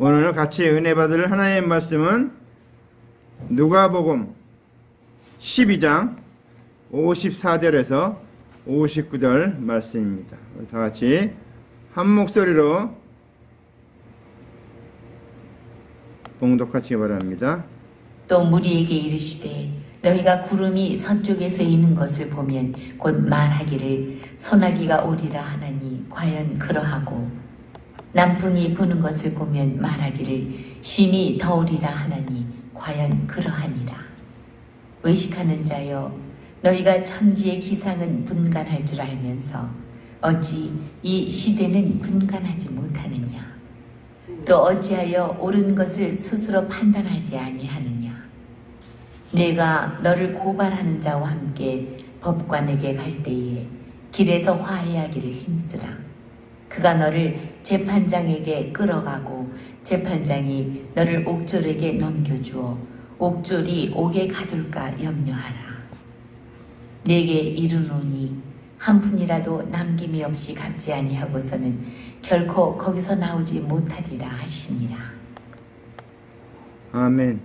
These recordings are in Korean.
오늘 같이 은혜 받을 하나님의 말씀은 누가복음 12장 54절에서 59절 말씀입니다. 우리 다 같이 한 목소리로 봉독하시기 바랍니다. 또 무리에게 이르시되 너희가 구름이 서쪽에서 이는 것을 보면 곧 말하기를 소나기가 오리라 하나니 과연 그러하고 남풍이 부는 것을 보면 말하기를 심히 더우리라 하나니 과연 그러하니라. 의식하는 자여, 너희가 천지의 기상은 분간할 줄 알면서 어찌 이 시대는 분간하지 못하느냐. 또 어찌하여 옳은 것을 스스로 판단하지 아니하느냐. 내가 너를 고발하는 자와 함께 법관에게 갈 때에 길에서 화해하기를 힘쓰라. 그가 너를 재판장에게 끌어가고 재판장이 너를 옥졸에게 넘겨주어 옥졸이 옥에 가둘까 염려하라. 내게 이르노니 한 푼이라도 남김이 없이 갚지 아니하고서는 결코 거기서 나오지 못하리라 하시니라. 아멘.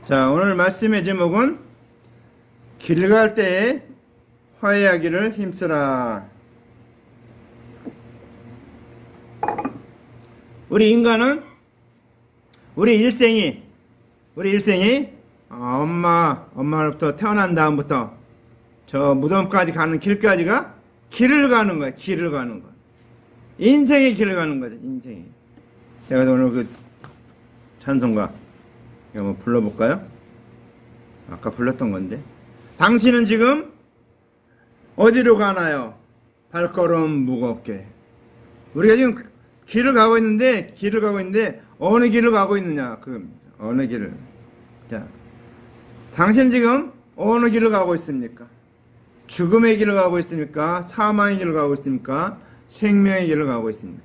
자, 오늘 말씀의 제목은 길 갈 때에 화해하기를 힘쓰라. 우리 인간은 우리 일생이 엄마로부터 태어난 다음부터 저 무덤까지 가는 길까지가 길을 가는 거야. 길을 가는 거. 인생의 길을 가는 거죠. 인생의. 제가 오늘 그 찬송가 이거 한번 불러볼까요? 아까 불렀던 건데. 당신은 지금 어디로 가나요? 발걸음 무겁게. 우리가 지금 길을 가고 있는데 어느 길을 가고 있느냐 그겁니다. 어느 길을. 자, 당신은 지금 어느 길을 가고 있습니까? 죽음의 길을 가고 있습니까? 사망의 길을 가고 있습니까? 생명의 길을 가고 있습니까?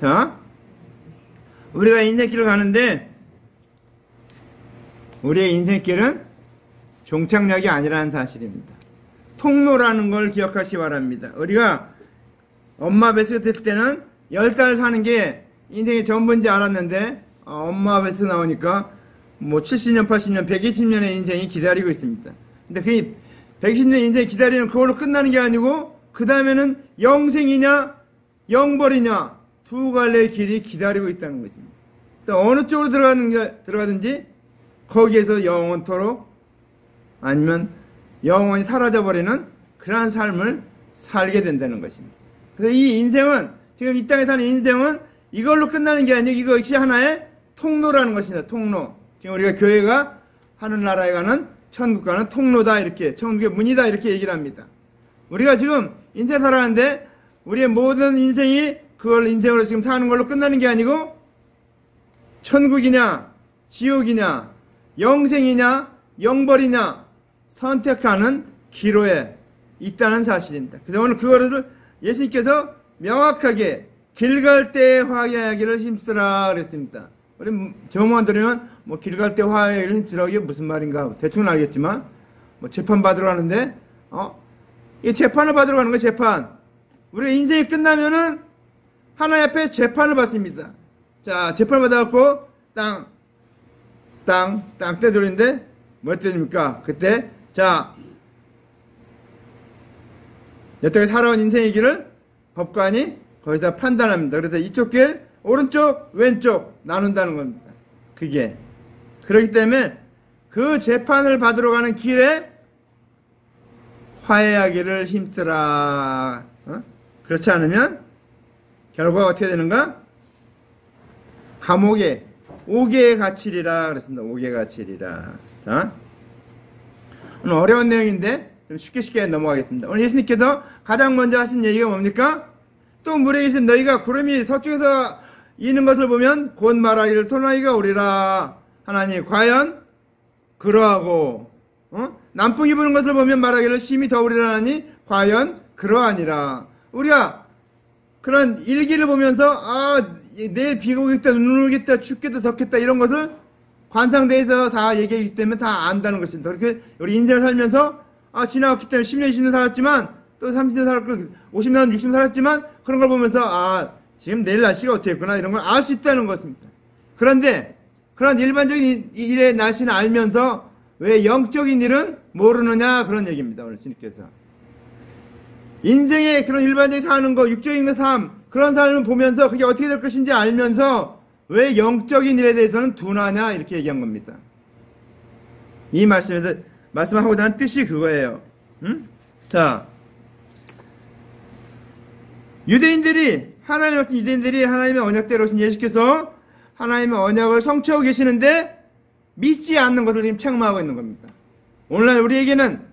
자, 우리가 인생길을 가는데 우리의 인생길은 종착역이 아니라는 사실입니다. 통로라는 걸 기억하시기 바랍니다. 우리가 엄마 뱃속에 있을 때는 10달 사는 게 인생의 전부인지 알았는데 엄마 뱃에서 나오니까 뭐 70년, 80년, 120년의 인생이 기다리고 있습니다. 근데 그 120년 인생이 기다리는 그걸로 끝나는 게 아니고 그 다음에는 영생이냐 영벌이냐 두 갈래의 길이 기다리고 있다는 것입니다. 어느 쪽으로 들어가든지 거기에서 영원토록 아니면 영원히 사라져버리는 그러한 삶을 살게 된다는 것입니다. 그래서 이 인생은 지금 이 땅에 사는 인생은 이걸로 끝나는 게 아니고 이것이 하나의 통로라는 것입니다. 통로. 지금 우리가 교회가 하늘나라에 가는 천국 가는 통로다 이렇게 천국의 문이다 이렇게 얘기를 합니다. 우리가 지금 인생 살아가는데 우리의 모든 인생이 그걸 인생으로 지금 사는 걸로 끝나는 게 아니고 천국이냐 지옥이냐 영생이냐 영벌이냐 선택하는 기로에 있다는 사실입니다. 그래서 오늘 그것을 예수님께서 명확하게 길 갈 때 화해하기를 힘쓰라 그랬습니다. 우리 제목만 들으면 뭐 길 갈 때 화해하기를 힘쓰라 이게 무슨 말인가 대충은 알겠지만 뭐 재판 받으러 가는데 이 재판을 받으러 가는 거예요. 재판. 우리 인생이 끝나면은 하나님 앞에 재판을 받습니다. 자, 재판을 받아갖고 땅 떼돌인데 뭘 떼줍니까? 그때 자 여태까지 살아온 인생의 길을 법관이 거기서 판단합니다. 그래서 이쪽 길 오른쪽 왼쪽 나눈다는 겁니다. 그게 그렇기 때문에 그 재판을 받으러 가는 길에 화해하기를 힘쓰라. 그렇지 않으면 결과가 어떻게 되는가? 감옥에 옥에 갇히리라 그랬습니다. 옥에 갇히리라. 자, 오늘 어려운 내용인데 좀 쉽게 넘어가겠습니다. 오늘 예수님께서 가장 먼저 하신 얘기가 뭡니까? 또 물에 계신 너희가 구름이 서쪽에서 이는 것을 보면 곧 말하기를 소나기가 오리라 하나니 과연 그러하고 남풍이 부는 것을 보면 말하기를 심히 더우리라 하니 과연 그러하니라. 우리가 그런 일기를 보면서 내일 비가 오겠다, 눈 오겠다, 춥겠다, 덥겠다 이런 것을 관상대에서 다 얘기하기 때문에 다 안다는 것입니다. 그렇게 우리 인생을 살면서 지나갔기 때문에 10년, 20년 살았지만, 또 30년 살았고, 50년, 60년 살았지만, 그런 걸 보면서, 지금 내일 날씨가 어떻겠구나, 이런 걸 알 수 있다는 것입니다. 그런데, 그런 일반적인 일의 날씨는 알면서, 왜 영적인 일은 모르느냐, 그런 얘기입니다, 오늘 주님께서. 인생의 그런 일반적인 사는 거, 육적인 삶, 그런 삶을 보면서 그게 어떻게 될 것인지 알면서 왜 영적인 일에 대해서는 둔하냐 이렇게 얘기한 겁니다. 이 말씀하고자 하는 뜻이 그거예요. 자, 하나님의 언약대로 오신 예수께서 하나님의 언약을 성취하고 계시는데 믿지 않는 것을 지금 책망하고 있는 겁니다. 오늘날 우리에게는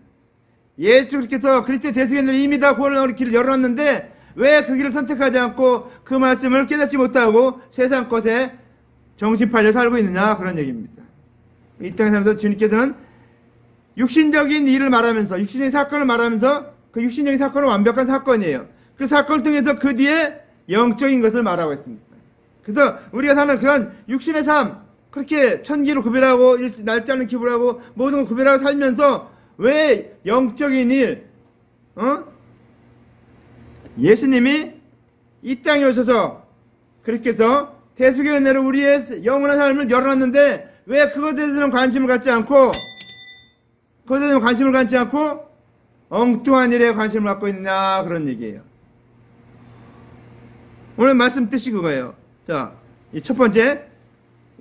예수 그리스도께서 그리스도의 대속인을 이미 다 구원의 길을 열어놨는데 왜 그 길을 선택하지 않고 그 말씀을 깨닫지 못하고 세상 것에 정신 팔려 살고 있느냐 그런 얘기입니다. 이 땅에 살면서 주님께서는 육신적인 일을 말하면서 육신적인 사건을 말하면서 그 육신적인 사건은 완벽한 사건이에요. 그 사건을 통해서 그 뒤에 영적인 것을 말하고 있습니다. 그래서 우리가 사는 그런 육신의 삶 그렇게 천기로 구별하고 날짜는 기부하고 모든 걸 구별하고 살면서 왜 영적인 일 예수님이 이 땅에 오셔서 그렇게 해서 대속의 은혜로 우리의 영원한 삶을 열어놨는데 왜 그것에 대해서는 관심을 갖지 않고 엉뚱한 일에 관심을 갖고 있느냐 그런 얘기예요. 오늘 말씀 뜻이 그거예요. 자, 이 첫 번째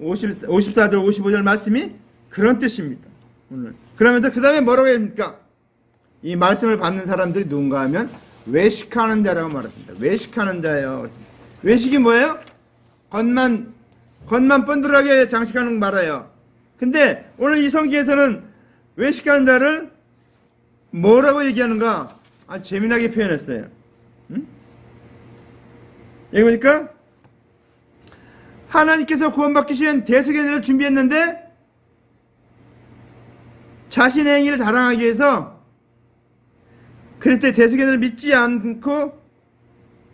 54절 55절 말씀이 그런 뜻입니다. 오늘 그러면서 그 다음에 뭐라고 합니까? 이 말씀을 받는 사람들이 누군가 하면 외식하는 자라고 말했습니다. 외식하는 자예요. 외식이 뭐예요? 겉만 뻔들하게 장식하는 거 말아요. 근데 오늘 이 성경에서는 외식하는 자를 뭐라고 얘기하는가? 아주 재미나게 표현했어요. 여기 보니까 하나님께서 구원받기 위한 대속의 은혜를 준비했는데 자신의 행위를 자랑하기 위해서 그리스도의 대속의 은혜를 믿지 않고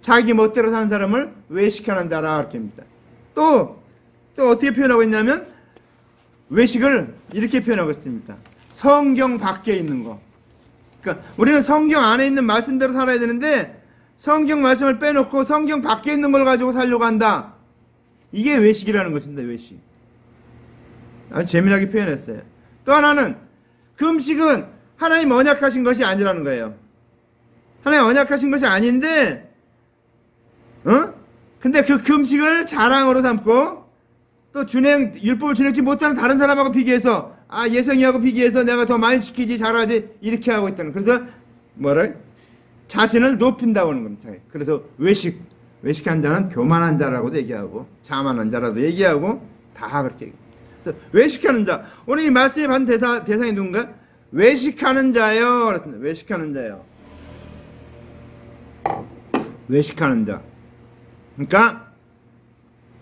자기 멋대로 사는 사람을 외식하는 자라 이렇게 합니다. 또 어떻게 표현하고 있냐면 외식을 이렇게 표현하고 있습니다. 성경 밖에 있는 거. 그러니까 우리는 성경 안에 있는 말씀대로 살아야 되는데 성경 말씀을 빼놓고 성경 밖에 있는 걸 가지고 살려고 한다. 이게 외식이라는 것입니다. 외식. 아주 재미나게 표현했어요. 또 하나는 금식은 하나님 언약하신 것이 아니라는 거예요. 하나님 언약하신 것이 아닌데 근데 그 금식을 자랑으로 삼고 또 율법을 준행치 못하는 다른 사람하고 비교해서 예성이하고 비교해서 내가 더 많이 지키지 잘하지 이렇게 하고 있다는 그래서 자신을 높인다고 하는 겁니다. 그래서 외식한 자는 교만한 자라고도 얘기하고 자만한 자라도 얘기하고 다 그렇게 얘기해요. 그래서 외식하는 자 오늘 이 말씀에 받은 대상이 누군가? 외식하는 자요. 그렇습니다. 외식하는 자요. 외식하는 자. 그러니까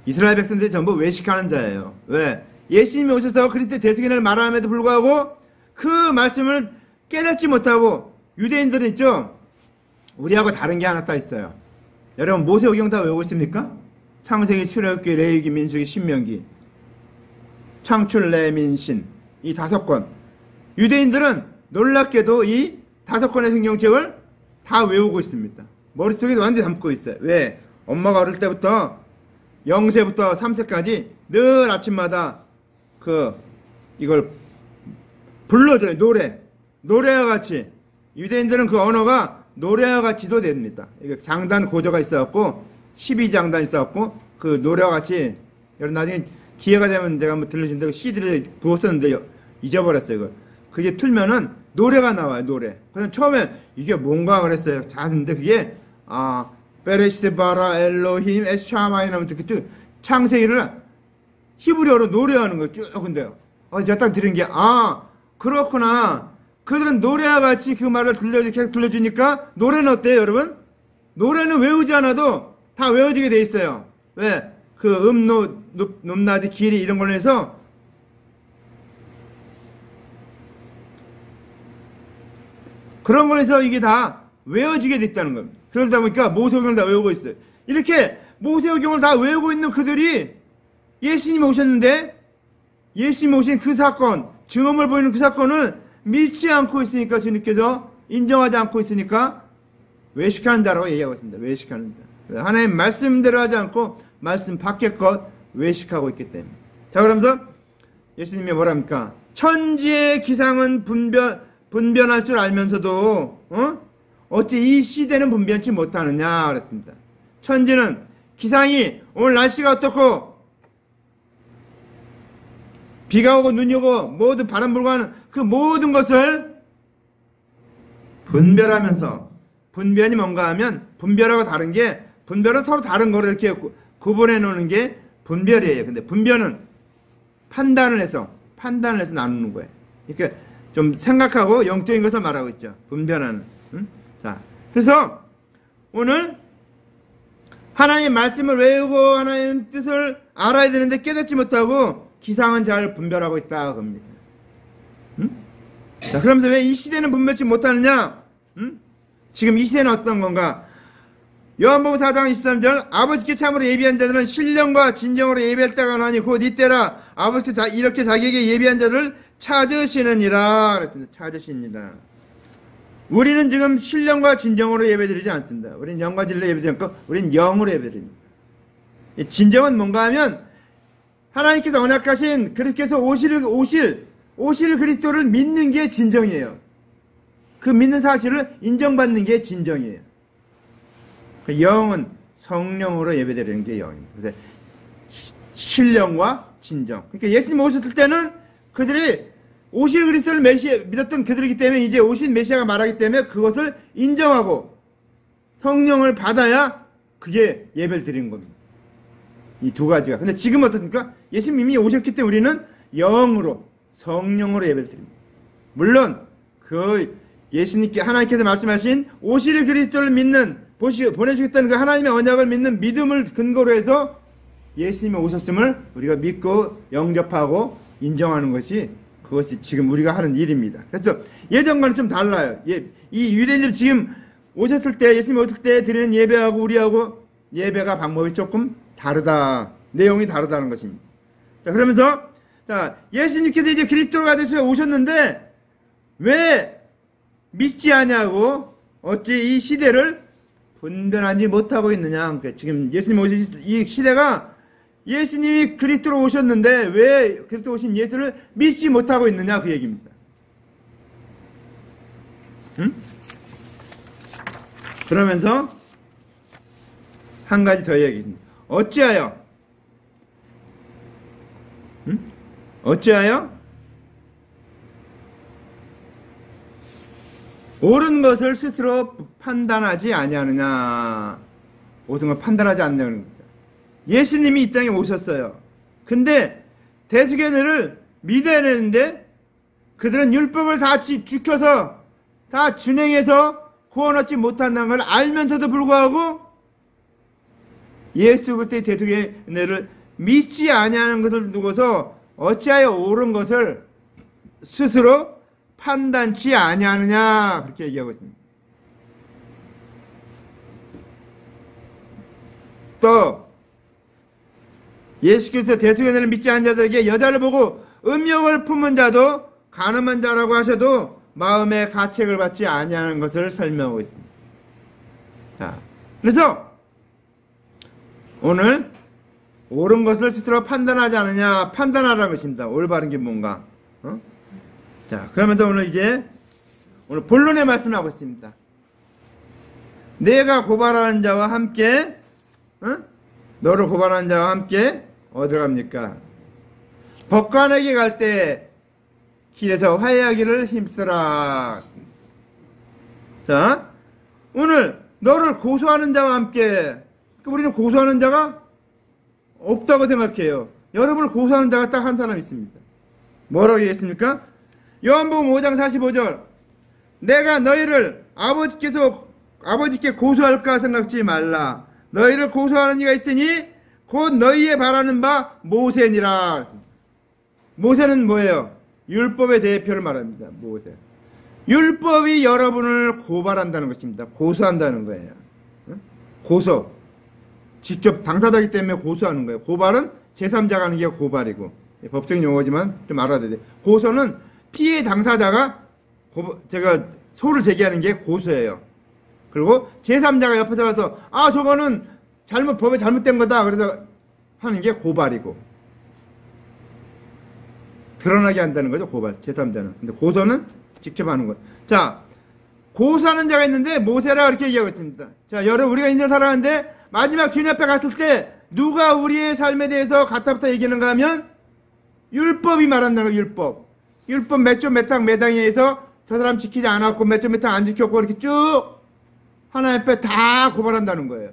이스라엘 백성들이 전부 외식하는 자예요. 왜? 예수님이 오셔서 그리스도의 대속의 은혜를 말함에도 불구하고 그 말씀을 깨닫지 못하고 유대인들은 있죠. 우리하고 다른 게 하나 딱 있어요. 여러분 모세오경 다 외우고 있습니까? 창세기, 출애굽기, 레위기, 민수기, 신명기, 창출, 레민신 이 5권. 유대인들은 놀랍게도 이 5권의 성경책을 다 외우고 있습니다. 머릿속에 완전히 담고 있어요. 왜? 엄마가 어릴 때부터 0세부터 3세까지 늘 아침마다 이걸 불러줘요. 노래와 같이. 유대인들은 그 언어가 노래와 같이도 됩니다. 이게 장단 고조가 있어갖고 12장단 있어갖고 그 노래와 같이 여러분 나중에 기회가 되면 제가 한번 들려주는데 CD를 부었었는데 잊어버렸어요. 이걸. 그게 틀면은 노래가 나와요. 노래. 그래서 처음에 이게 뭔가 그랬어요. 자, 근데 그게 베레시트 바라 엘로힘 에스차마 이러면서 그때 창세기를 히브리어로 노래하는 거예요. 쭉 근데요. 제가 딱 들은 게 그렇구나. 그들은 노래와 같이 그 말을 계속 들려주니까 노래는 어때요, 여러분? 노래는 외우지 않아도 다 외워지게 돼 있어요. 왜? 그 높낮이, 길이 이런 걸로 해서 그런 걸로 해서 이게 다 외워지게 됐다는 겁니다. 그러다 보니까 모세오경을 다 외우고 있어요. 이렇게 모세오경을 다 외우고 있는 그들이 예수님이 오셨는데 예수님이 오신 그 사건, 증언을 보이는 그 사건을 믿지 않고 있으니까 주님께서 인정하지 않고 있으니까 외식하는 자라고 얘기하고 있습니다. 외식하는 자. 하나님 말씀대로 하지 않고 말씀 밖의 것 외식하고 있기 때문에. 자, 그러면서 예수님이 뭐랍니까? 천지의 기상은 분변할 줄 알면서도 어찌 이 시대는 분변치 못하느냐 그랬습니다. 천지는 기상이 오늘 날씨가 어떻고 비가 오고 눈이 오고 모든 바람 불고 하는 그 모든 것을 분별하면서, 분변이 뭔가 하면 분별하고 다른 게, 분별은 서로 다른 거를 이렇게 구분해 놓는 게 분별이에요. 근데 분별은 판단을 해서 나누는 거예요. 그러니까 좀 생각하고 영적인 것을 말하고 있죠. 분별하는. 자, 그래서 오늘 하나님 말씀을 외우고 하나님 뜻을 알아야 되는데 깨닫지 못하고 기상은 잘 분별하고 있다 겁니다. 자, 그러면서 왜 이 시대는 분별치 못하느냐? 지금 이 시대는 어떤 건가? 요한복음 4장 23절, 아버지께 참으로 예비한 자들은 신령과 진정으로 예비할 때가 나니 곧 이때라. 아버지께 이렇게 자기에게 예비한 자를 찾으시느니라 그랬습니다. 찾으시니라. 우리는 지금 신령과 진정으로 예배드리지 않습니다. 우리는 영과 진리로 예배드리지 않고 우리는 영으로 예배드립니다. 진정은 뭔가 하면 하나님께서 언약하신 그리스도께서 오실 그리스도를 믿는 게 진정이에요. 그 믿는 사실을 인정받는 게 진정이에요. 영은 성령으로 예배드리는 게 영입니다. 그래서 신령과 진정. 그러니까 예수님 오셨을 때는 그들이 오실 그리스도를 믿었던 그들이기 때문에 이제 오신 메시아가 말하기 때문에 그것을 인정하고 성령을 받아야 그게 예배를 드리는 겁니다. 이 두 가지가. 근데 지금 어떻습니까? 예수님이 오셨기 때문에 우리는 영으로, 성령으로 예배를 드립니다. 물론 그 예수님께 하나님께서 말씀하신 오실 그리스도를 믿는, 보내주겠다는 그 하나님의 언약을 믿는 믿음을 근거로 해서 예수님이 오셨음을 우리가 믿고 영접하고 인정하는 것이, 그것이 지금 우리가 하는 일입니다. 그래서 예전과는 좀 달라요. 이 유대인들이 지금 오셨을 때, 예수님이 오실 때 드리는 예배하고 우리하고 예배가 방법이 조금 다르다, 내용이 다르다는 것입니다. 자, 그러면서 자, 예수님께서 이제 그리스도가 되셔서 오셨는데 왜 믿지 않냐고, 어찌 이 시대를 분별하지 못하고 있느냐. 그러니까 지금 예수님 오신 이 시대가 예수님이 그리스도로 오셨는데 왜 그리스도 오신 예수를 믿지 못하고 있느냐, 그 얘기입니다. 그러면서 한 가지 더 얘기합니다. 어찌하여 옳은 것을 스스로 판단하지 아니하느냐. 옳은 걸 판단하지 않는 겁니다. 예수님이 이 땅에 오셨어요. 근데 대속연회를 믿어야 되는데 그들은 율법을 다 지켜서 다 준행해서 구원 얻지 못한다는 걸 알면서도 불구하고 예수 그리스도의 대속연회를 믿지 아니하는 것을 두고서 어찌하여 옳은 것을 스스로 판단치 아니하느냐, 그렇게 얘기하고 있습니다. 또 예수께서 대속연회를 믿지 않은 자들에게 여자를 보고 음욕을 품은 자도 간음한 자라고 하셔도 마음의 가책을 받지 아니하는 것을 설명하고 있습니다. 자, 그래서 오늘 옳은 것을 스스로 판단하지 않느냐, 판단하라는 것입니다. 올바른 게 뭔가. 자, 그러면서 오늘 본론의 말씀을 하고 있습니다. 내가 고발하는 자와 함께, 너를 고발하는 자와 함께 어디로 갑니까? 법관에게 갈 때 길에서 화해하기를 힘쓰라. 자, 오늘 너를 고소하는 자와 함께, 우리는 고소하는 자가 없다고 생각해요. 여러분을 고소하는 자가 딱 한 사람 있습니다. 뭐라고 얘기했습니까? 요한복음 5장 45절, 내가 너희를 아버지께 고소할까 생각지 말라. 너희를 고소하는 이가 있으니 곧 너희의 바라는 바 모세니라. 모세는 뭐예요? 율법의 대표를 말합니다. 모세. 율법이 여러분을 고발한다는 것입니다. 고소한다는 거예요. 고소. 직접 당사자이기 때문에 고소하는 거예요. 고발은 제3자가 하는 게 고발이고, 법적인 용어지만 좀 알아야 돼요. 고소는 피해 당사자가 제가 소를 제기하는 게 고소예요. 그리고 제3자가 옆에서 가서 저거는 법에 잘못된 거다 그래서 하는 게 고발이고, 드러나게 한다는 거죠. 고발, 제3자는. 근데 고소는 직접 하는 거예요. 자, 고소하는 자가 있는데 모세라 그렇게 얘기하고 있습니다. 자, 여러분, 우리가 인생 살아가는데 마지막 주님 앞에 갔을 때 누가 우리의 삶에 대해서 가타부터 얘기하는가 하면 율법이 말한다는 거예요. 율법 몇 조 몇 항 몇 항에 의해서 저 사람 지키지 않았고 몇 조 몇 항 안 지켰고 이렇게 쭉 하나님 앞에 다 고발한다는 거예요.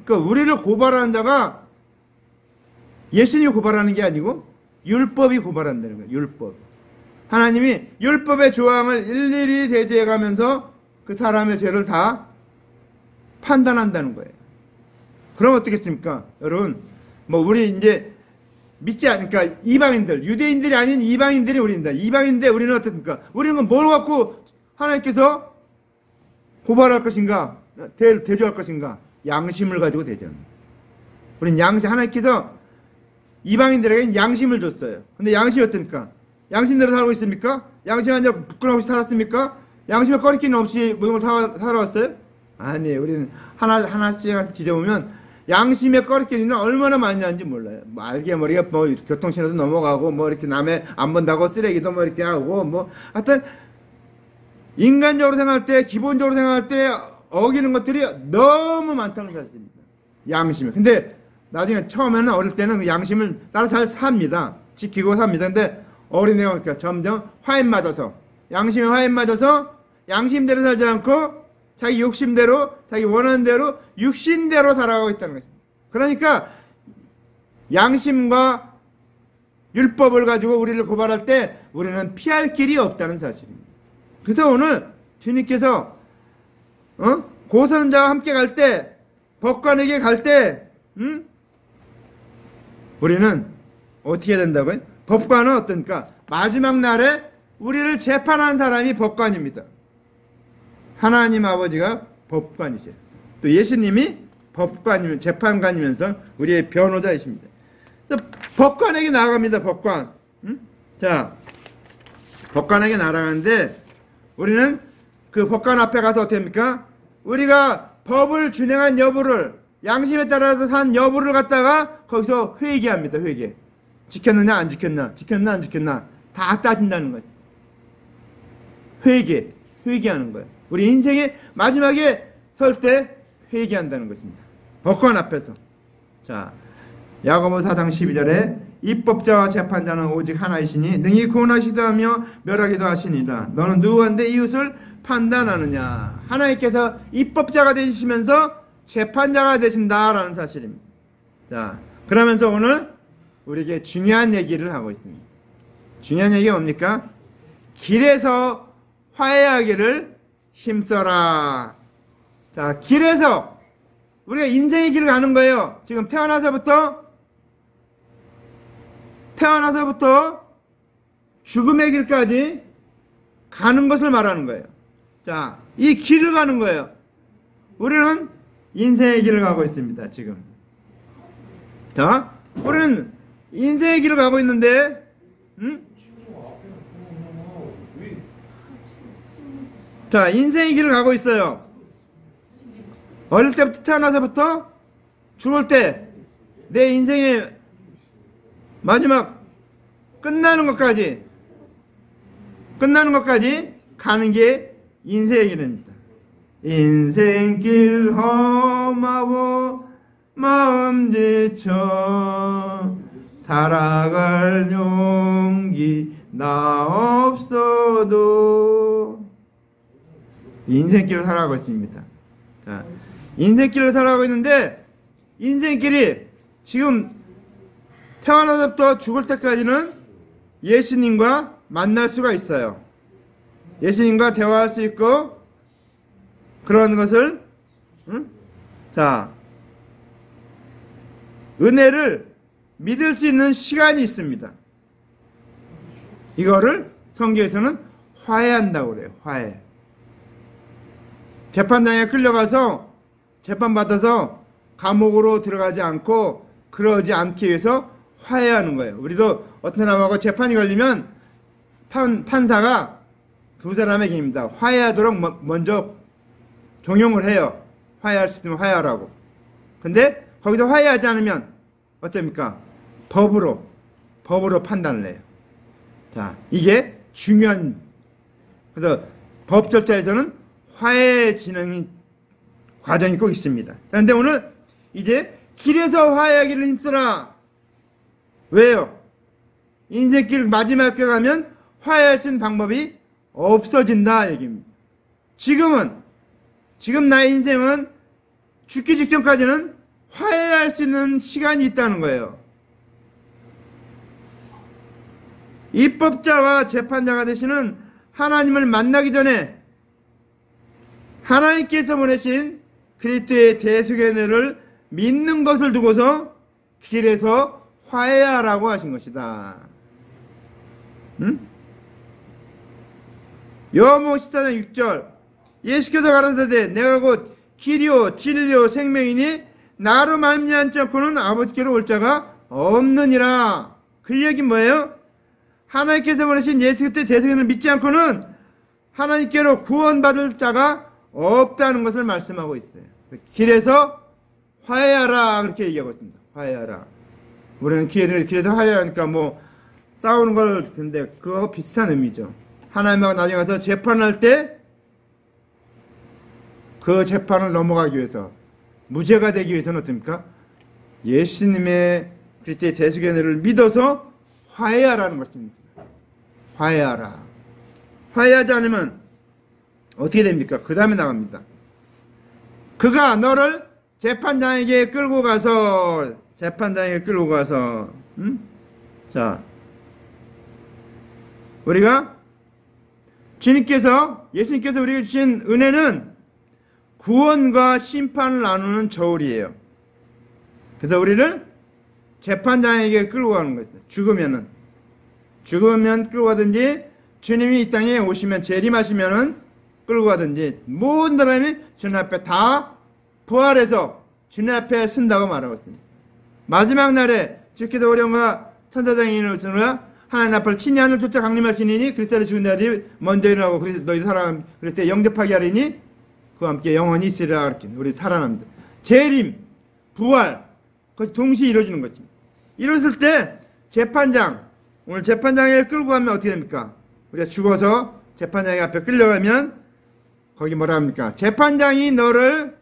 그러니까 우리를 고발하는 자가 예수님이 고발하는 게 아니고 율법이 고발한다는 거예요. 율법. 하나님이 율법의 조항을 일일이 대조해 가면서 그 사람의 죄를 다 판단한다는 거예요. 그럼 어떻겠습니까? 여러분, 우리 이제 믿지 않으니까 이방인들, 유대인들이 아닌 이방인들이 우리입니다. 이방인인데 우리는 어떻습니까? 우리는 뭘 갖고 하나님께서 고발할 것인가? 대조할 것인가? 양심을 가지고 대조합니다. 우리는 하나님께서 이방인들에게는 양심을 줬어요. 근데 양심이 어떻습니까? 양심대로 살고 있습니까? 양심 한적 부끄럼 없이 살았습니까? 양심에 꺼리끼는 없이 모든 걸 살아왔어요? 아니에요. 우리는 하나씩 뒤져보면 양심의 꺼리끼리는 얼마나 많이 하는지 몰라요. 알게 머리가 교통신호도 넘어가고 이렇게 남의 안 본다고 쓰레기도 이렇게 하고 하여튼 인간적으로 생각할 때, 기본적으로 생각할 때 어기는 것들이 너무 많다는 사실입니다. 양심이. 근데 나중에 처음에는 어릴 때는 그 양심을 따라 잘 삽니다. 지키고 삽니다. 근데 어린애가 점점 화인 맞아서, 양심에 화인 맞아서 양심대로 살지 않고 자기 욕심대로, 자기 원하는 대로, 육신대로 살아가고 있다는 것입니다. 그러니까 양심과 율법을 가지고 우리를 고발할 때 우리는 피할 길이 없다는 사실입니다. 그래서 오늘 주님께서 고소하는 자와 함께 갈 때, 법관에게 갈 때 우리는 어떻게 해야 된다고요? 법관은 어떻습니까? 마지막 날에 우리를 재판한 사람이 법관입니다. 하나님 아버지가 법관이세요. 또 예수님이 재판관이면서 우리의 변호자이십니다. 법관에게 나아갑니다. 법관. 자, 법관에게 나아가는데 우리는 그 법관 앞에 가서 어떻게 합니까? 우리가 법을 준행한 여부를, 양심에 따라서 산 여부를 갖다가 거기서 회개합니다. 회개. 지켰느냐 안 지켰나, 지켰나 안 지켰나 다 따진다는 거예요. 회개하는 거예요. 우리 인생의 마지막에 설 때 회개한다는 것입니다. 법관 앞에서. 자, 야고보서 4장 12절에 입법자와 재판자는 오직 하나이시니 능히 구원하시기도 하며 멸하기도 하시니라. 너는 누구한테 이웃을 판단하느냐. 하나님께서 입법자가 되시면서 재판자가 되신다라는 사실입니다. 자, 그러면서 오늘 우리에게 중요한 얘기를 하고 있습니다. 중요한 얘기가 뭡니까? 길에서 화해하기를 힘써라. 자, 길에서 우리가 인생의 길을 가는 거예요. 지금 태어나서부터 죽음의 길까지 가는 것을 말하는 거예요. 자, 이 길을 가는 거예요. 우리는 인생의 길을 가고 있습니다. 지금. 자, 우리는 인생의 길을 가고 있는데, 자, 인생의 길을 가고 있어요. 어릴 때부터 태어나서부터 죽을 때 내 인생의 마지막 끝나는 것까지 가는 게 인생의 길입니다. 인생길 험하고 마음 지쳐 살아갈 용기 나 없어도 인생길을 살아가고 있습니다. 자, 인생길을 살아가고 있는데 인생길이 지금 태어나서부터 죽을 때까지는 예수님과 만날 수가 있어요. 예수님과 대화할 수 있고 그런 것을 자, 은혜를 믿을 수 있는 시간이 있습니다. 이거를 성경에서는 화해한다고 그래요. 화해. 재판장에 끌려가서 재판받아서 감옥으로 들어가지 않고 그러지 않기 위해서 화해하는 거예요. 우리도 어떤 사람하고 재판이 걸리면 판사가 두 사람에게입니다. 화해하도록 먼저 종용을 해요. 화해할 수 있으면 화해하라고. 근데 거기서 화해하지 않으면 어떻습니까? 법으로 판단을 해요. 자, 이게 중요한, 그래서 법 절차에서는 화해 진행 과정이 꼭 있습니다. 그런데 오늘 이제 길에서 화해하기를 힘쓰라. 왜요? 인생길 마지막에 가면 화해할 수 있는 방법이 없어진다 얘기입니다. 지금 나의 인생은 죽기 직전까지는 화해할 수 있는 시간이 있다는 거예요. 입법자와 재판자가 되시는 하나님을 만나기 전에 하나님께서 보내신 그리스도의 대속의 믿는 것을 두고서 길에서 화해하라고 하신 것이다. 응? 요한복음 14장 6절 예수께서 가라사대 내가 곧 길이요 진리요 생명이니 나로 말미암지 않고는 아버지께로 올 자가 없느니라. 그 얘기는 뭐예요? 하나님께서 보내신 예수 그리스도의 대속을 믿지 않고는 하나님께로 구원받을 자가 없다는 것을 말씀하고 있어요. 길에서 화해하라 그렇게 얘기하고 있습니다. 화해하라. 우리는 길에서 화해하니까 뭐 싸우는 걸 듣는데 그거 비슷한 의미죠. 하나님하고 나중에 가서 재판할 때 그 재판을 넘어가기 위해서 무죄가 되기 위해서는 어떻습니까? 예수님의 그리스도의 대속의 은혜를 믿어서 화해하라는 것입니다. 화해하라. 화해하지 않으면 어떻게 됩니까? 그 다음에 나갑니다. 그가 너를 재판장에게 끌고 가서 자, 우리가 예수님께서 우리에게 주신 은혜는 구원과 심판을 나누는 저울이에요. 그래서 우리를 재판장에게 끌고 가는 거죠. 죽으면 끌고 가든지 주님이 이 땅에 오시면 재림하시면은 끌고 가든지 모든 사람이 주님 앞에 다 부활해서 주님 앞에 쓴다고 말하고 있습니다. 마지막 날에 주께서 오령과 천사장이 이르노라 하나님 앞을 친히 하늘 쫓아 강림하시니 그리스도의 죽은 자들이 먼저 일어나고 너희 사람 그리스도에 영접하게 하리니 그와 함께 영원히 있으리라. 이렇게 우리 살아납니다. 재림, 부활 그것이 동시에 이루어지는 거죠. 이랬을 때 오늘 재판장에 끌고 가면 어떻게 됩니까? 우리가 죽어서 재판장 앞에 끌려가면 거기 뭐라 합니까? 재판장이 너를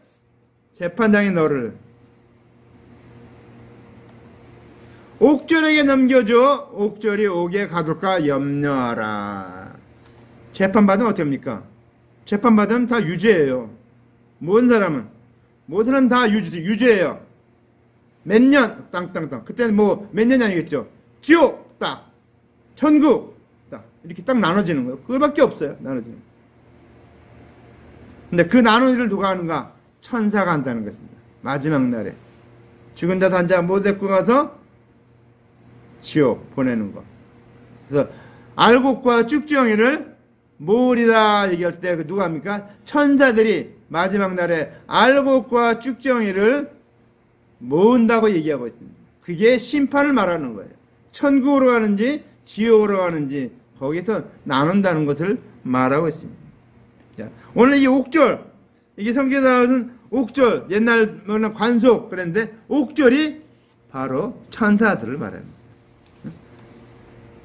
옥졸에게 넘겨줘. 옥졸이 옥에 가둘까 염려하라. 재판받으면 어떻게 합니까? 재판받으면 다 유죄예요. 모든 사람은 다 유죄예요. 몇 년 땅 그때는 뭐 몇 년이 아니겠죠. 지옥 딱 천국 딱 이렇게 딱 나눠지는 거예요. 그거밖에 없어요. 나눠지는. 근데 그 나누기를 누가 하는가? 천사가 한다는 것입니다. 마지막 날에 죽은 자 단자 못 데리고 가서 지옥 보내는 거. 그래서 알곡과 쭉지엉이를 모으리라 얘기할 때 누가 합니까? 천사들이 마지막 날에 알곡과 쭉지엉이를 모은다고 얘기하고 있습니다. 그게 심판을 말하는 거예요. 천국으로 가는지 지옥으로 가는지 거기서 나눈다는 것을 말하고 있습니다. 자, 오늘 이 옥졸, 이게 성경에 나오는 옥졸, 옛날 관속 그랬는데 옥졸이 바로 천사들을 말합니다.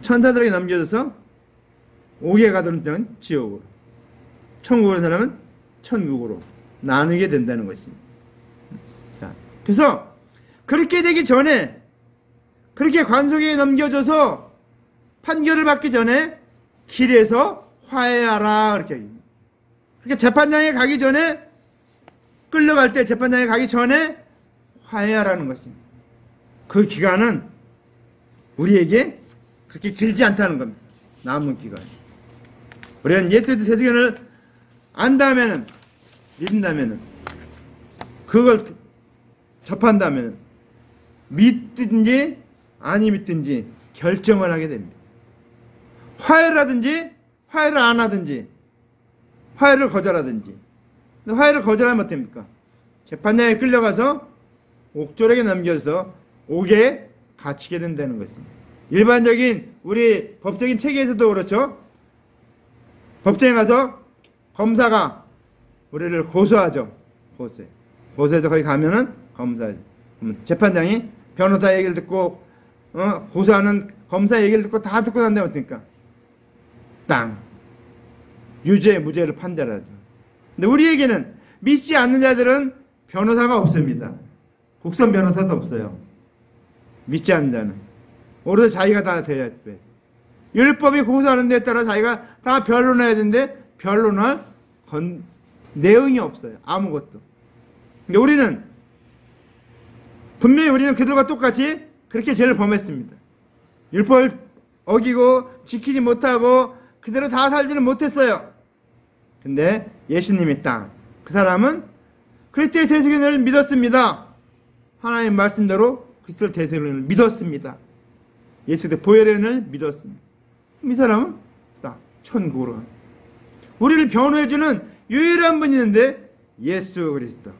천사들에게 넘겨져서 옥에 가두는 자는 지옥으로, 천국으로 사람은 천국으로 나누게 된다는 것입니다. 자, 그래서 그렇게 되기 전에, 그렇게 관속에 넘겨져서 판결을 받기 전에 길에서 화해하라 그렇게 얘기합니다. 그러니까 재판장에 가기 전에, 끌려갈 때 재판장에 가기 전에 화해하라는 것입니다. 그 기간은 우리에게 그렇게 길지 않다는 겁니다. 남은 기간. 우리는 예수의 대속연을 안다면은, 믿는다면은, 그걸 접한다면은, 믿든지 아니 믿든지 결정을 하게 됩니다. 화해를 하든지 화해를 안 하든지, 화해를 거절하든지. 화해를 거절하면 어떻습니까? 재판장에 끌려가서 옥졸에게 넘겨서 옥에 갇히게 된다는 것입니다. 일반적인 우리 법적인 체계에서도 그렇죠. 법정에 가서 검사가 우리를 고소하죠. 고소해서 거기 가면은 재판장이 변호사 얘기를 듣고 고소하는 검사 얘기를 듣고 다 듣고 난 다음에 어떡니까? 유죄 무죄를 판단하죠. 근데 우리에게는 믿지 않는 자들은 변호사가 없습니다. 국선 변호사도 없어요. 믿지 않는 자는 오히려 자기가 다 돼야 돼. 율법이 고소하는 데에 따라 자기가 다 변론해야 되는데 변론할 내용이 없어요. 아무것도. 근데 우리는 분명히 우리는 그들과 똑같이 그렇게 죄를 범했습니다. 율법을 어기고 지키지 못하고 그대로 다 살지는 못했어요. 근데 예수님이 그 사람은 그리스도의 대속연을 믿었습니다. 하나님 말씀대로 그리스도의 대속연을 믿었습니다. 예수의 보혈의 은을 믿었습니다. 이 사람은 천국으로 갑니다. 우리를 변호해주는 유일한 분이 있는데 예수 그리스도.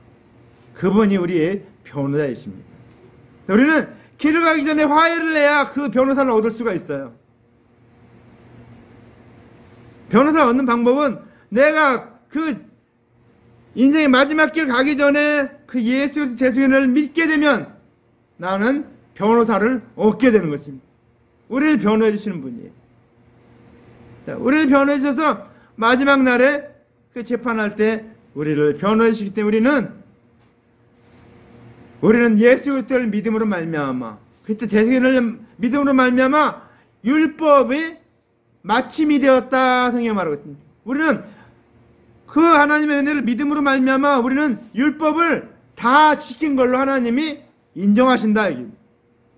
그분이 우리의 변호사이십니다. 우리는 길을 가기 전에 화해를 내야 그 변호사를 얻을 수가 있어요. 변호사를 얻는 방법은 내가 그 인생의 마지막 길 가기 전에 그 예수 대속연을 믿게 되면 나는 변호사를 얻게 되는 것입니다. 우리를 변호해 주시는 분이에요. 우리를 변호해 주셔서 마지막 날에 그 재판할 때 우리를 변호해 주시기 때문에 우리는 예수 그리스도를 믿음으로 말미암아 그리스도 대속연을 믿음으로 말미암아 율법의 마침이 되었다 성경이 말하고 있습니다. 우리는 그 하나님의 은혜를 믿음으로 말미암아 우리는 율법을 다 지킨 걸로 하나님이 인정하신다.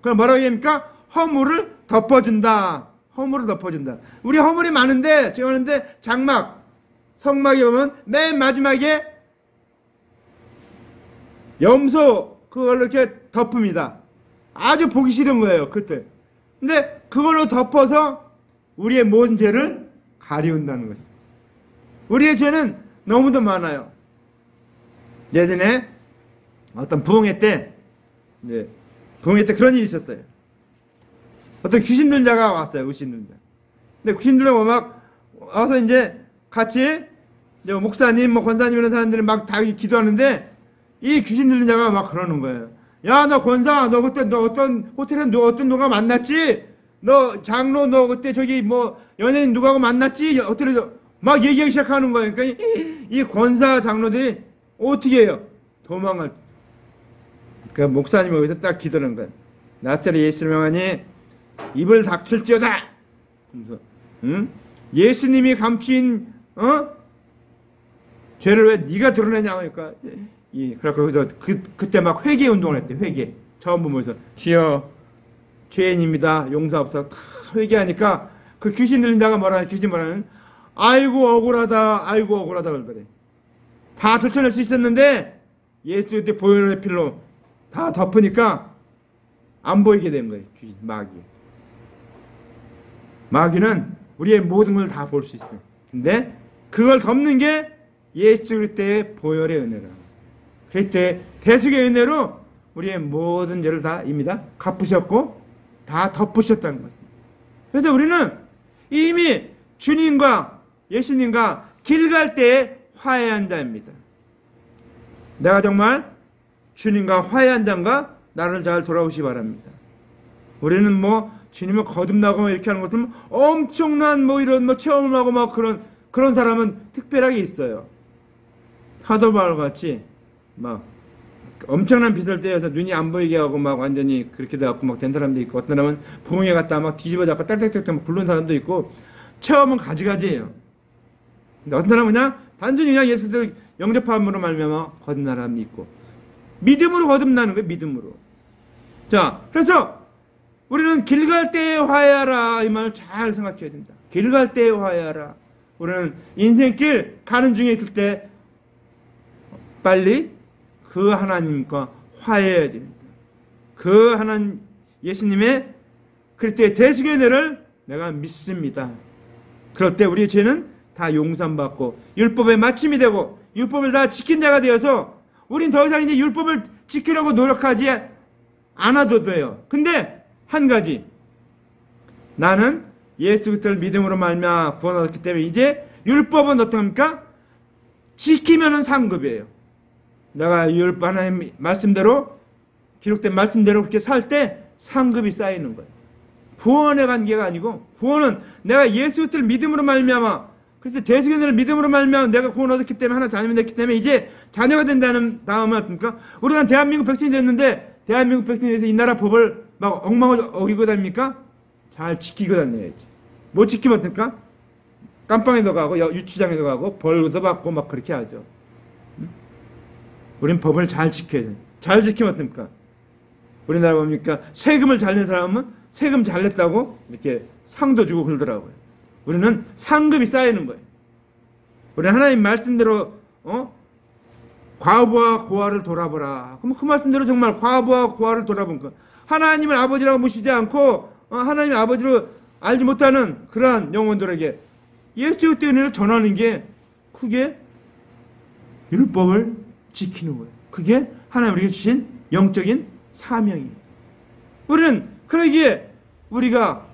그럼 뭐라고 얘기합니까? 허물을 덮어준다. 허물을 덮어준다. 우리 허물이 많은데 제가 하는데 장막 성막에 보면 맨 마지막에 염소 그걸로 이렇게 덮습니다. 아주 보기 싫은 거예요 그때. 근데 그걸로 덮어서 우리의 모든 죄를 가리운다는 것입니다. 우리의 죄는 너무도 많아요. 예전에 어떤 부흥회 때 그런 일이 있었어요. 어떤 귀신 들린 자가 왔어요. 귀신 들린 자. 근데 귀신 들려 막 와서 이제 같이 이제 목사님, 권사님 이런 사람들이 막 다 기도하는데 이 귀신 들린 자가 막 그러는 거예요. 야, 너 권사, 너 그때 너 어떤 호텔에 어떤 누가 만났지? 너 장로, 너 그때 저기 연예인 누구하고 만났지? 어떻게 막 얘기하기 시작하는 거예요. 그러니까 이 권사 장로들이 어떻게 해요? 도망을. 그러니까 목사님이 여기서 딱 기도하는 거예요. 나사렛 예수를 명하니 입을 닥칠지어다. 그래서 예수님이 감추인 죄를 왜 네가 드러내냐 하니까 그래서 그때 막 회개 운동을 했대. 회개 처음 보면서 주여 죄인입니다. 용서합시다. 다 회개하니까 그 귀신 들린 자가 귀신 뭐라는 아이고 억울하다 그러더래. 다 들춰낼 수 있었는데 예수 그때 보혈의 필로 다 덮으니까 안 보이게 된 거예요. 귀신 마귀는 우리의 모든 걸 다 볼 수 있어요. 근데 그걸 덮는 게 예수 그리스도의 보혈의 은혜라는 거예요. 그리스도의 대속의 은혜로 우리의 모든 죄를 다 이미 다 갚으셨고 다 덮으셨다는 것입니다. 그래서 우리는 이미 주님과 예수님과 길 갈 때에 화해한 자입니다. 내가 정말 주님과 화해한 자인가? 나를 잘 돌아오시기 바랍니다. 우리는 주님을 거듭나고 이렇게 하는 것은 엄청난 이런 체험을 하고 그런 사람은 특별하게 있어요. 사도바울 같이 엄청난 빛을 떼어서 눈이 안 보이게 하고 완전히 그렇게 돼갖고 된 사람도 있고, 어떤 사람은 부흥회 갔다 뒤집어 잡고 딸딸딸 굴른 사람도 있고, 체험은 가지가지예요. 근데 어떤 사람은 단순히 예수를 영접함으로 말미암아 거듭나는 사람도 있고, 믿음으로 거듭나는 거예요. 믿음으로. 자, 그래서 우리는 길 갈 때에 화해하라 이 말을 잘 생각해야 된다. 길 갈 때에 화해하라. 우리는 인생길 가는 중에 있을 때 빨리 그 하나님과 화해해야 됩니다. 그 하나님 예수님의 그리스도의 대속의 은혜를 내가 믿습니다. 그럴 때 우리의 죄는 다 용서받고 율법의 마침이 되고 율법을 다 지킨 자가 되어서 우린 더 이상 이제 율법을 지키려고 노력하지 않아도 돼요. 근데 한 가지, 나는 예수 그리스도를 믿음으로 말미암아 구원 얻었기 때문에 이제 율법은 어떻습니까? 지키면은 상급이에요. 내가 율법 하나님 말씀대로 기록된 말씀대로 그렇게 살 때 상급이 쌓이는 거예요. 구원의 관계가 아니고, 구원은 내가 예수 그리스도를 믿음으로 말미암아, 그래서 대속연을 믿음으로 말미암아 내가 구원 얻었기 때문에 하나 자녀가 됐기 때문에 이제 자녀가 된다는 다음은 어떻습니까? 우리가 대한민국 백성이 됐는데 대한민국 백성이 돼서 이 나라 법을 막 엉망을 어기고 다닙니까? 잘 지키고 다녀야지. 못 지키면 어떨까? 깜빵에도 가고 유치장에도 가고 벌도 받고 막 그렇게 하죠. 우린 법을 잘 지켜야 돼. 잘 지키면 어떻습니까? 우리나라 뭡니까? 세금을 잘 낸 사람은 세금 잘 냈다고 이렇게 상도 주고 그러더라고요. 우리는 상급이 쌓이는 거예요. 우리는 하나님 말씀대로 과부와 고아를 돌아보라. 그럼 그 말씀대로 정말 과부와 고아를 돌아본 거. 하나님을 아버지라고 무시지 않고 하나님의 아버지로 알지 못하는 그러한 영혼들에게 예수 그리스도의 은혜를 전하는 게 그게 율법을 지키는 거예요. 그게 하나님 우리에게 주신 영적인 사명이에요. 우리는 그러기에 우리가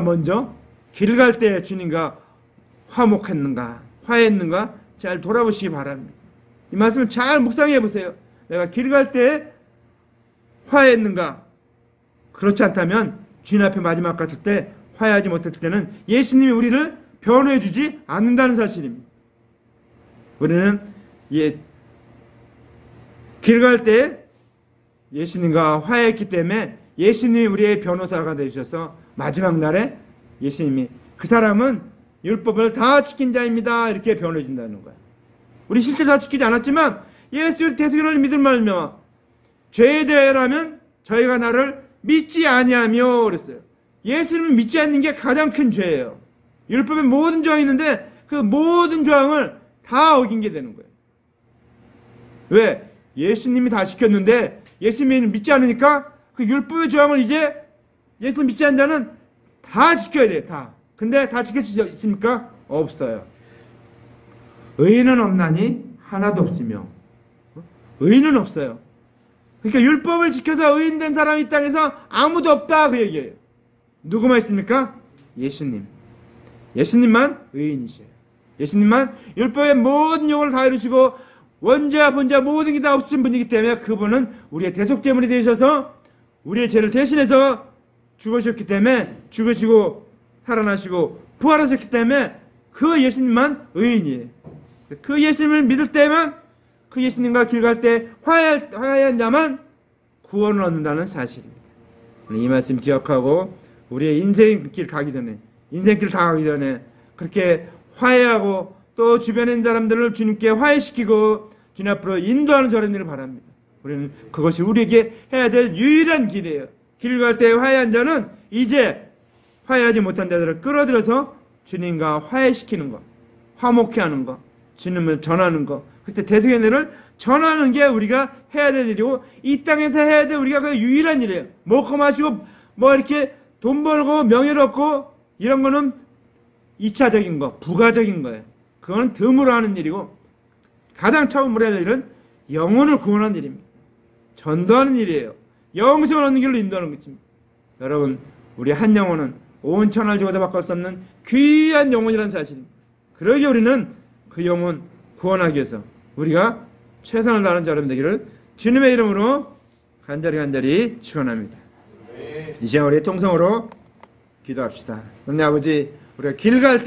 먼저 길 갈 때 주님과 화목했는가, 화했는가 잘 돌아보시기 바랍니다. 이 말씀을 잘 묵상해 보세요. 내가 길 갈 때 화했는가? 그렇지 않다면 주님 앞에 마지막 갔을 때 화해하지 못했을 때는 예수님이 우리를 변호해 주지 않는다는 사실입니다. 우리는 길 갈 때 예수님과 화해했기 때문에 예수님이 우리의 변호사가 되셔서 마지막 날에 예수님이 그 사람은 율법을 다 지킨 자입니다. 이렇게 변호해 준다는 거예요. 우리 실제로 다 지키지 않았지만 예수를 대속연을 믿을 말미암아 죄에 대하여라면 저희가 나를 믿지 아니하며 그랬어요. 예수님을 믿지 않는 게 가장 큰 죄예요. 율법에 모든 조항이 있는데 그 모든 조항을 다 어긴 게 되는 거예요. 왜? 예수님이 다 지켰는데 예수님을 믿지 않으니까 그 율법의 조항을 이제 예수님을 믿지 않는 자는 다 지켜야 돼요. 다. 근데 다 지킬 수 있습니까? 없어요. 의인은 없나니 하나도 없으며 의인은 없어요. 그러니까 율법을 지켜서 의인된 사람이 이 땅에서 아무도 없다 그 얘기예요. 누구만 있습니까? 예수님. 예수님만 의인이셔요. 예수님만 율법의 모든 용어를 다 이루시고 원죄와 본죄 모든 게 다 없으신 분이기 때문에 그분은 우리의 대속제물이 되셔서 우리의 죄를 대신해서 죽으셨기 때문에 죽으시고 살아나시고 부활하셨기 때문에 그 예수님만 의인이에요. 그 예수님을 믿을 때만 그 예수님과 길 갈 때 화해한 자만 구원을 얻는다는 사실입니다. 이 말씀 기억하고 우리의 인생길 가기 전에 인생길 다 가기 전에 그렇게 화해하고 또 주변에 있는 사람들을 주님께 화해시키고 주님 앞으로 인도하는 저런 일을 바랍니다. 우리는 그것이 우리에게 해야 될 유일한 길이에요. 길 갈 때 화해한 자는 이제 화해하지 못한 자들을 끌어들여서 주님과 화해시키는 것, 화목해 하는 것, 주님을 전하는 것, 그때 대속연애를 전하는 게 우리가 해야 될 일이고 이 땅에서 해야 될 우리가 그 유일한 일이에요. 먹고 마시고 뭐 이렇게 돈 벌고 명예를 얻고 이런 거는 2차적인 거, 부가적인 거예요. 그거는 덤으로 하는 일이고 가장 처음으로 해야 될 일은 영혼을 구원하는 일입니다. 전도하는 일이에요. 영생을 얻는 길로 인도하는 것입니다. 여러분, 우리 한 영혼은 온 천하를 주고도 바꿀 수 없는 귀한 영혼이라는 사실입니다. 그러기에 우리는 그 영혼 구원하기 위해서 우리가 최선을 다하는 자 여러분 되기를 주님의 이름으로 간절히 축원합니다. 이 시간 우리 통성으로 기도합시다. 하나님 아버지, 우리가 길 갈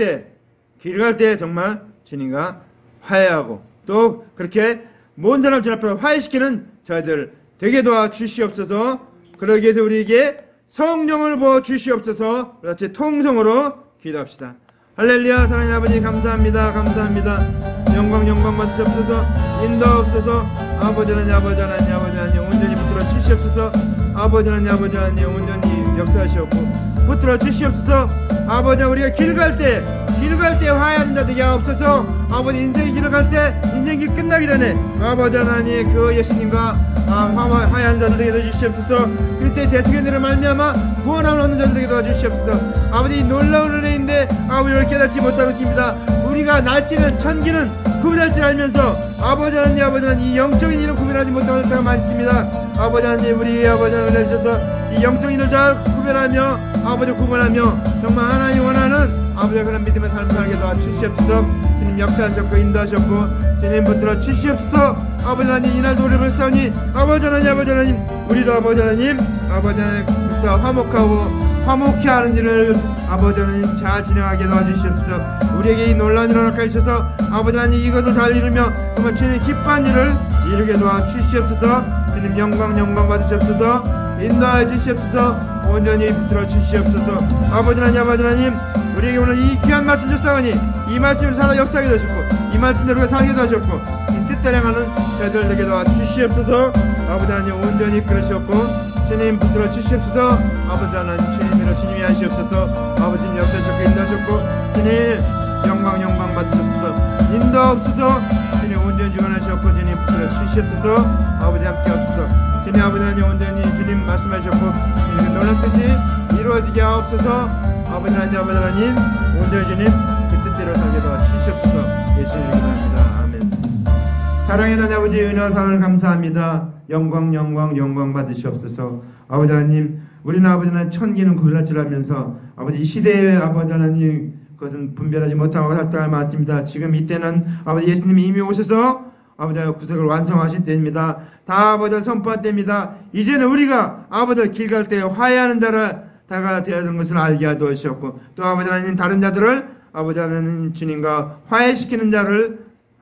때 정말 주님과 화해하고 또 그렇게 모든 사람 주 앞으로 화해시키는 저희들 되게 도와 주시옵소서. 그러기 위해서 우리에게 성령을 부어 주시옵소서. 같이 통성으로 기도합시다. 할렐루야. 사랑하는 아버지 감사합니다. 영광 받으시옵소서. 인도하옵소서. 아버지 하나님 온전히 붙들어 주시옵소서. 아버지 하나님 온전히 역사하시옵고 붙들어 주시옵소서. 아버지, 우리가 길 갈 때 화해하는 자 되게 하옵소서. 아버지, 인생의 길을 갈 때 인생길 끝나기 전에 아버지 하나님 그 예수님과 화해하는 자들 되게 도와주시옵소서. 그리스도의 대속연애를 말미암아 구원함을 얻는 자들 되게 도와주시옵소서. 아버지, 놀라운 은혜인데 우리를 깨닫지 못하고 있습니다. 우리가 날씨는 천기는 구별할 줄 알면서 아버지 하나님 이 영적인 일은 구별하지 못하고 있다가 많습니다. 아버지 하나님 우리 아버지 하나님 은혜 주셔서 이 영적 일을 잘 구별하며 아버지 구분하며 정말 하나님 원하는 아버지 그런 믿음의 삶을 살게 도와주시옵소서. 주님 역사하셨고 인도하셨고 주님 붙들어 주시옵소서. 아버지 하나님 이날도 우리를 불쌍히 아버지 하나님 우리도 아버지 하나님 부터 화목케 하는 일을 아버지 하나님 잘 진행하게 도와주시옵소서. 우리에게 이 놀라운 일을 허락해 주셔서 아버지 하나님 이것을 잘 이루며 정말 주님 기뻐한 일을 이루게 도와주시옵소서. 주님 영광 받으시옵소서. 인도하여 주시옵소서. 온전히 붙들어 주시옵소서. 아버지 하나님 우리에게 오늘 이 귀한 말씀 주사오니 이 말씀을 살아 역사하게 되셨고 이 말씀대로 살게 되셨고 이 뜻대로 행하는 저희들 되게 도와주시옵소서. 아버지 하나님 온전히 그러시옵고 주님 붙들어 주시옵소서. 아버지 하나님 주님이라 주님이 하시옵소서. 아버지님 역사하셨고 인도하셨고 주님 영광 받으시옵소서. 인도하옵소서. 주님 온전히 주관하셨고 주님 붙들어 주시옵소서. 아버지 함께 하옵소서. 주님 아버지 하나님 온전히 주님 말씀하셨고 주님 놀란 뜻이 이루어지게 하옵소서. 아버지 하나님 온전히 주님 그 뜻대로 살게 도와주시옵소서. 예수님 기도합니다. 아멘. 사랑하는 아버지 은혜와 사랑을 감사합니다. 영광 받으시옵소서. 아버지 하나님 우리는 아버지 하나님 천기는 구별할 줄 알면서 아버지 이 시대에 아버지 하나님 그것은 분별하지 못하고 살다가 많습니다. 지금 이때는 아버지 예수님이 이미 오셔서 아버지 구속을 완성하신 때입니다. 다 아버지 선포한 때입니다. 이제는 우리가 아버지 길 갈 때 화해하는 자가 되어야 하는 것을 알게 하시옵고 또 아버지 하나님 다른 자들을 아버지 하나님 주님과 화해시키는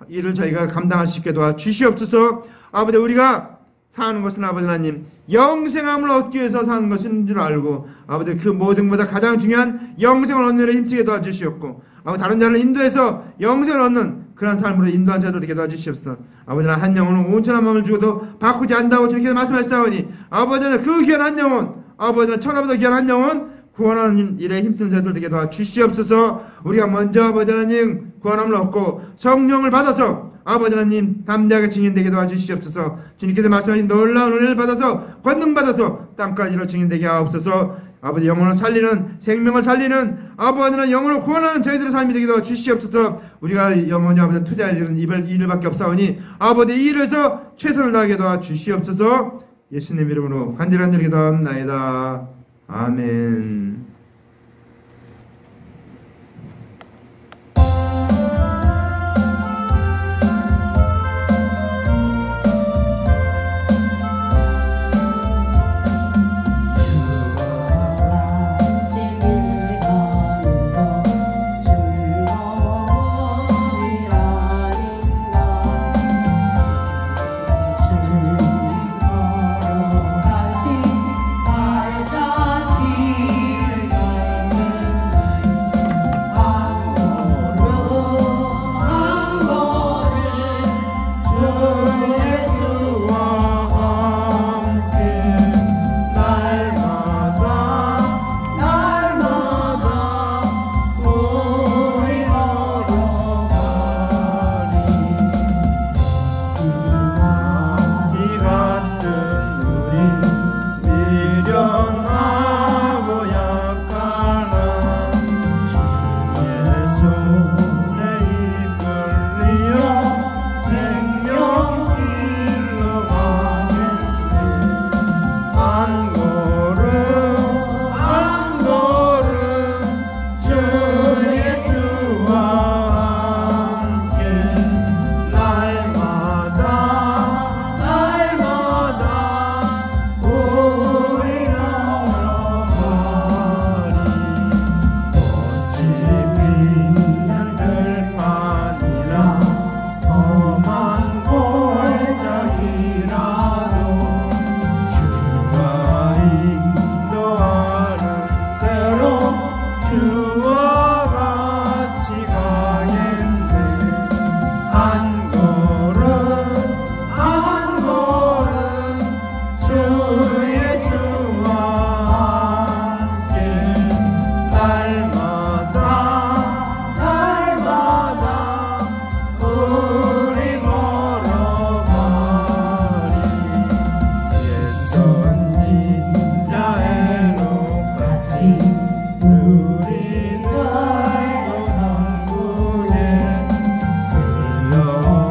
일을 저희가 감당할 수 있게 도와주시옵소서. 아버지 우리가 사는 것은 아버지 하나님 영생함을 얻기 위해서 사는 것인 줄 알고 아버지 그 모든 것보다 가장 중요한 영생을 얻는 일에 힘쓰게 도와주시옵고 아버지 다른 자를 인도해서 영생을 얻는 그런 삶으로 인도한 자들 되게 도와주시옵소서. 아버지는 한 영혼은 온전한 마음을 주고도 바꾸지 않는다고 주님께서 말씀하셨사오니 아버지는 그 귀한 한 영혼 아버지는 천하보다 귀한 한 영혼 구원하는 일에 힘쓰는 자들 되게 도와주시옵소서. 우리가 먼저 아버지 하나님 구원함을 얻고 성령을 받아서 아버지 하나님 담대하게 증인되게 도와주시옵소서. 주님께서 말씀하신 놀라운 은혜를 받아서 권능받아서 땅까지로 증인되게 하옵소서. 아버지 영혼을 살리는 생명을 살리는 아버지 하나님 영혼을 구원하는 저희들의 삶이 되게 도와주시옵소서. 우리가 영혼이 아버지 투자할 일은 일밖에 없사오니 아버지 이 일에서 최선을 다하게 도와주시옵소서. 예수님 이름으로 간절한 기도합나이다. 아멘. 우리 날도 천국에 흘러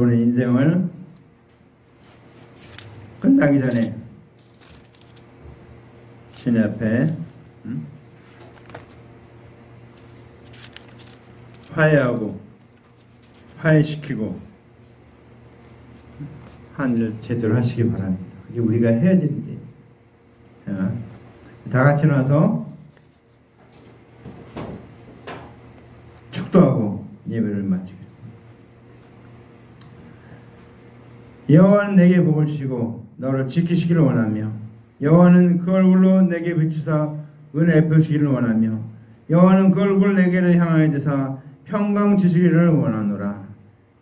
여러분의 인생을 끝나기 전에 주님 앞에 화해하고 화해시키고 한 일 제대로 하시기 바랍니다. 그게 우리가 해야 되는 게. 자, 다 같이 나와서 축도하고 예배를 마치겠습니다. 여호와는 내게 복을 주시고 너를 지키시기를 원하며 여호와는 그 얼굴로 내게 비추사 은혜 베푸시기를 원하며 여호와는 그 얼굴 내게를 향하여 드사 평강 주시기를 원하노라.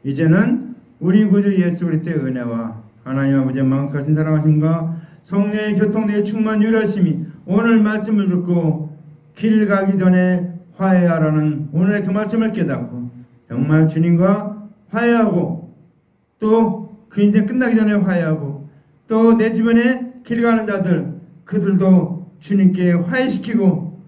이제는 우리 구주 예수 그리스도의 은혜와 하나님 아버지의 만극하신 사랑하심과 성령의 교통대의 충만 유일하심이 오늘 말씀을 듣고 길 가기 전에 화해하라는 오늘의 그 말씀을 깨닫고 정말 주님과 화해하고 또 그 인생 끝나기 전에 화해하고 또 내 주변에 길 가는 자들 그들도 주님께 화해시키고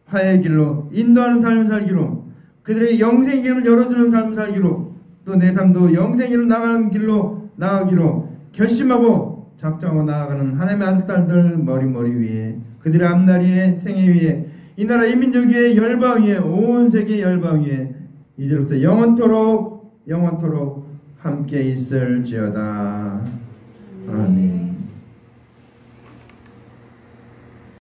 화해의 길로 인도하는 삶을 살기로 그들의 영생의 길을 열어주는 삶을 살기로 또 내 삶도 영생의 길로 나가는 길로 나가기로 결심하고 작정하고 나아가는 하나님의 아들딸들 머리 위에 그들의 앞날위에 생애 위에 이 나라 이 민족 위에 열방 위에 온 세계 열방 위에 이제로부터 영원토록 함께 있을지어다. 아멘.